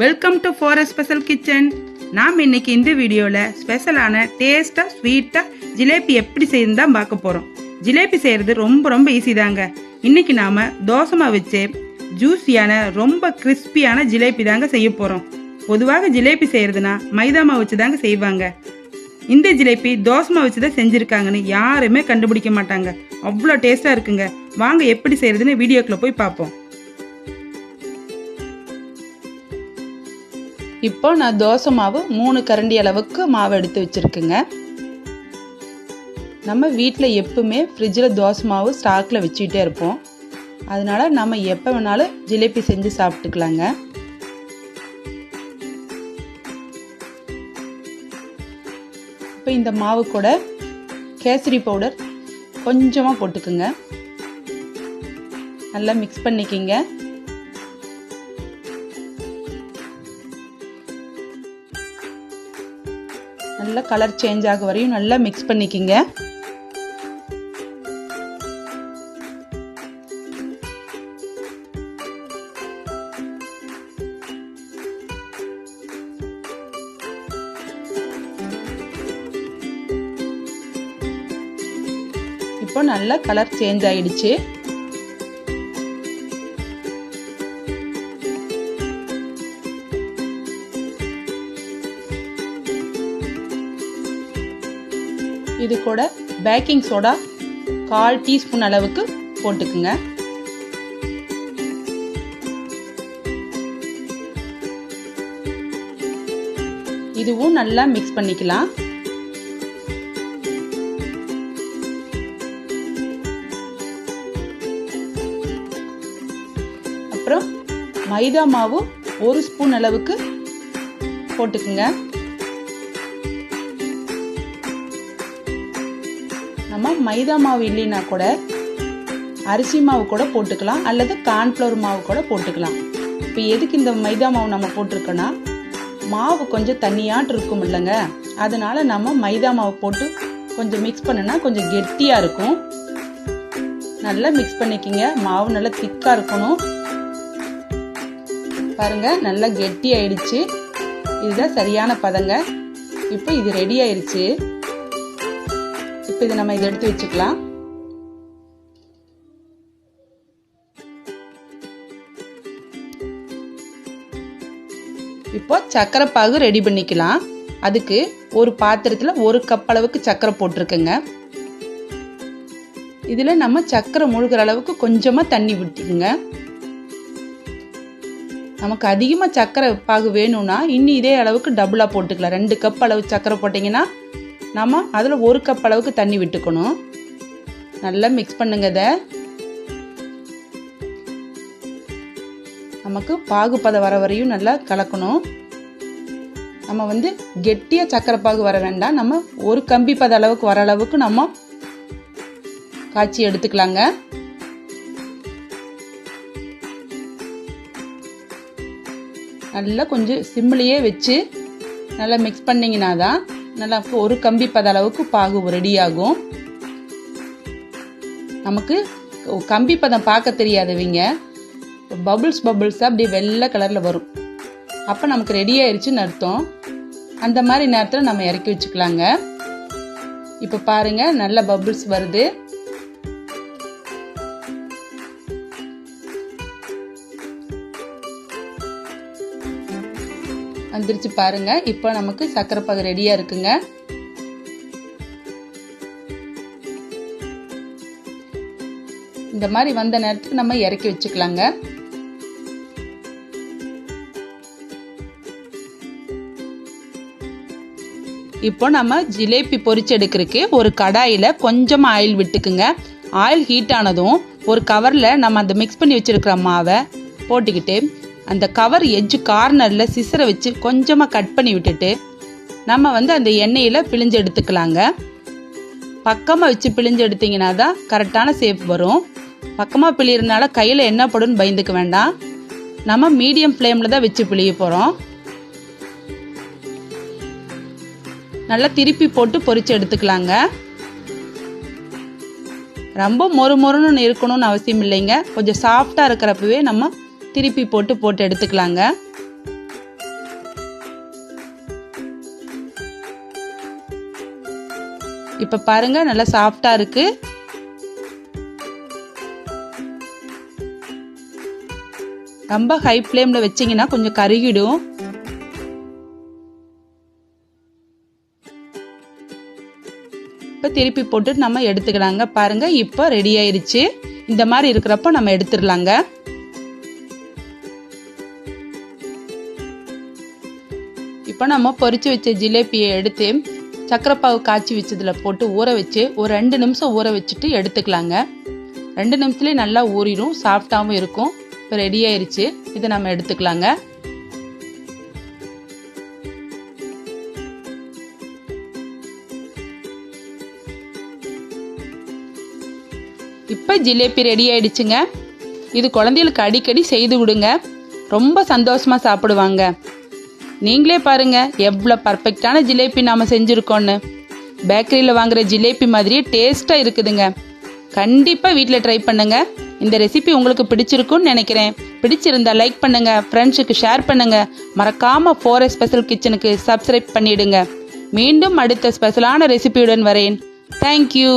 Welcome to for special kitchen. நாம் இன்னைக்கு இந்த வீடியோவில் ஸ்பெஷலான டேஸ்ட்டாக ஸ்வீட்டாக ஜிலேபி எப்படி செய்யணும் தான் பார்க்க போகிறோம். ஜிலேபி செய்கிறது ரொம்ப ஈஸி தாங்க. இன்னைக்கு நாம் தோசை மாவு வச்சு ஜூஸியான ரொம்ப கிறிஸ்பியான ஜிலேபி தாங்க செய்ய போகிறோம். பொதுவாக ஜிலேபி செய்கிறதுனா மைதா மாவு வச்சு தாங்க செய்வாங்க. இந்த ஜிலேபி தோசை மாவு வச்சு தான் செஞ்சுருக்காங்கன்னு யாருமே கண்டுபிடிக்க மாட்டாங்க. அவ்வளோ டேஸ்ட்டாக இருக்குங்க. வாங்க எப்படி செய்கிறதுன்னு வீடியோக்குள்ளே போய் பார்ப்போம். இப்போ நான் தோசை மாவு 3 கரண்டி அளவுக்கு மாவு எடுத்து வச்சுருக்குங்க. நம்ம வீட்டில் எப்பவுமே ஃப்ரிட்ஜில் தோசை மாவு ஸ்டாக்கில் வச்சுக்கிட்டே இருப்போம். அதனால் நம்ம எப்போ வேணாலும் ஜிலேபி செஞ்சு சாப்பிட்டுக்கலாங்க. இப்போ இந்த மாவு கூட கேசரி பவுடர் கொஞ்சமாக போட்டுக்குங்க. நல்லா மிக்ஸ் பண்ணிக்கிங்க. நல்லா கலர் சேஞ்ச் ஆக வரையும் நல்லா மிக்ஸ் பண்ணிக்கிங்க. இப்போ நல்லா கலர் சேஞ்ச் ஆயிடுச்சு. இது கூட பேக்கிங் சோடா 1/4 டீஸ்பூன் அளவுக்கு போட்டுக்குங்க. இதுவும் நல்லா மிக்ஸ் பண்ணிக்கலாம். அப்புறம் மைதா மாவு 1 ஸ்பூன் அளவுக்கு போட்டுக்குங்க. நம்ம மைதா மாவு இல்லைன்னா கூட அரிசி மாவு கூட போட்டுக்கலாம், அல்லது கார்ன்ஃப்ளவர் மாவு கூட போட்டுக்கலாம். இப்போ எதுக்கு இந்த மைதா மாவு நம்ம போட்டிருக்கோன்னா, மாவு கொஞ்சம் தண்ணியாட்டு இருக்கும் இல்லைங்க, அதனால நம்ம மைதா மாவு போட்டு கொஞ்சம் மிக்ஸ் பண்ணுனா கொஞ்சம் கெட்டியாக இருக்கும். நல்லா மிக்ஸ் பண்ணிக்கிங்க. மாவு நல்லா திக்காக இருக்கணும். பாருங்க, நல்லா கெட்டி ஆயிடுச்சு. இதுதான் சரியான பதங்க. இப்போ இது ரெடி ஆயிடுச்சு. இப்போ இதை நம்ம இதை எடுத்து வச்சுக்கலாம். இப்போ சர்க்கரை பாகு ரெடி பண்ணிக்கலாம். அதுக்கு ஒரு பாத்திரத்தில் 1 கப் அளவுக்கு சர்க்கரை போட்டிருக்கேங்க. இதில் நம்ம சர்க்கரை முழுகிற அளவுக்கு கொஞ்சமாக தண்ணி விட்டுக்குங்க. நமக்கு அதிகமாக சர்க்கரை பாகு வேணும்னா இன்னும் இதே அளவுக்கு டபுளாக போட்டுக்கலாம். 2 கப் அளவு சர்க்கரை போட்டிங்கன்னா நம்ம அதில் 1 கப் அளவுக்கு தண்ணி விட்டுக்கணும். நல்லா மிக்ஸ் பண்ணுங்க. இதை நமக்கு பாகுப்பதம் வர வரையும் நல்லா கலக்கணும். நம்ம கெட்டியாக சர்க்கரை பாகு வர வேண்டாம். நம்ம 1 கம்பி பத அளவுக்கு வர அளவுக்கு நம்ம காய்ச்சி எடுத்துக்கலாங்க. நல்லா கொஞ்சம் சிம்மிலேயே வச்சு நல்லா மிக்ஸ் பண்ணிங்கன்னா தான் நல்லா 1 கம்பி பத அளவுக்கு பாகு ரெடி ஆகும். நமக்கு கம்பி பதம் பார்க்க தெரியாதவங்க பபுள்ஸாக அப்படியே வெள்ளை கலரில் வரும். அப்போ நமக்கு ரெடி ஆயிடுச்சுன்னு அர்த்தம். அந்த மாதிரி நேரத்தில் நம்ம இறக்கி வச்சுக்கலாங்க. இப்போ பாருங்க, நல்ல பபுள்ஸ் வருது. வந்துருச்சு பாருங்க. இப்போ நமக்கு சர்க்கரை பாகு ரெடியா இருக்குங்க. இந்த மாதிரி வந்த நேரத்துக்கு நம்ம இறக்கி வச்சுக்கலாங்க. இப்போ நம்ம ஜிலேபி பொரிச்சு எடுக்கிறதுக்கு ஒரு கடாயில கொஞ்சமா ஆயில் விட்டுக்குங்க. ஆயில் ஹீட் ஆனதும் ஒரு கவர்ல நம்ம அந்த மிக்ஸ் பண்ணி வச்சிருக்கிற மாவை போட்டுக்கிட்டு அந்த கவர் எட்ஜ் கார்னரில் சிசரை வச்சு கொஞ்சமாக கட் பண்ணி விட்டுட்டு நம்ம அந்த எண்ணெயில் பிழிஞ்சு எடுத்துக்கலாங்க. பக்கமாக வச்சு பிழிஞ்சு எடுத்தீங்கன்னா தான் கரெக்டான ஷேப் வரும். பக்கமாக பிழியறதுனால கையில் எண்ணெய் படுன்னு பயந்துக்க வேண்டாம். நம்ம மீடியம் ஃப்ளேமில் தான் வச்சு பிழிய போகிறோம். நல்லா திருப்பி போட்டு பொரிச்சு எடுத்துக்கலாங்க. ரொம்ப மொறுன்னு இருக்கணும்னு அவசியம் இல்லைங்க. கொஞ்சம் சாஃப்டாக இருக்கிறப்பவே நம்ம திருப்பி போட்டு எடுத்துக்கலாங்க. இப்போ பாருங்க நல்லா சாஃப்டா இருக்கு. ரொம்ப ஹை ஃப்ளேம்ல வச்சீங்கன்னா கொஞ்சம் கருகிடும். இப்போ திருப்பி போட்டு நம்ம எடுத்துக்கலாங்க. பாருங்க இப்போ ரெடி ஆயிருச்சு. இந்த மாதிரி இருக்கிறப்போ நம்ம எடுத்துடலாங்க. இப்போ நம்ம பொரிச்சு வச்ச ஜிலேபியை எடுத்து சக்கரை பாவு காய்ச்சி வச்சதுல போட்டு ஊற வச்சு ஒரு 2 நிமிஷம் ஊற வச்சுட்டு எடுத்துக்கலாங்க. 2 நிமிஷத்துலேயே நல்லா ஊறிடும், சாஃப்டாகவும் இருக்கும். இப்போ ரெடி ஆயிருச்சு. இதை நம்ம எடுத்துக்கலாங்க. இப்போ ஜிலேபி ரெடி ஆயிடுச்சுங்க. இது குழந்தைகளுக்கு அடிக்கடி செய்து விடுங்க, ரொம்ப சந்தோஷமா சாப்பிடுவாங்க. நீங்களே பாருங்க எவ்வளோ பர்ஃபெக்டான ஜிலேபி நாம செஞ்சுருக்கோன்னு. பேக்கரியில் வாங்குற ஜிலேபி மாதிரியே டேஸ்ட்டாக இருக்குதுங்க. கண்டிப்பாக வீட்டில் ட்ரை பண்ணுங்க. இந்த ரெசிபி உங்களுக்கு பிடிச்சிருக்குன்னு நினைக்கிறேன். பிடிச்சிருந்தா லைக் பண்ணுங்க, ஃப்ரெண்ட்ஸுக்கு ஷேர் பண்ணுங்க. மறக்காம 4S ஸ்பெஷல் கிச்சனுக்கு சப்ஸ்கிரைப் பண்ணிடுங்க. மீண்டும் அடுத்த ஸ்பெஷலான ரெசிபியுடன் வரேன். தேங்க்யூ.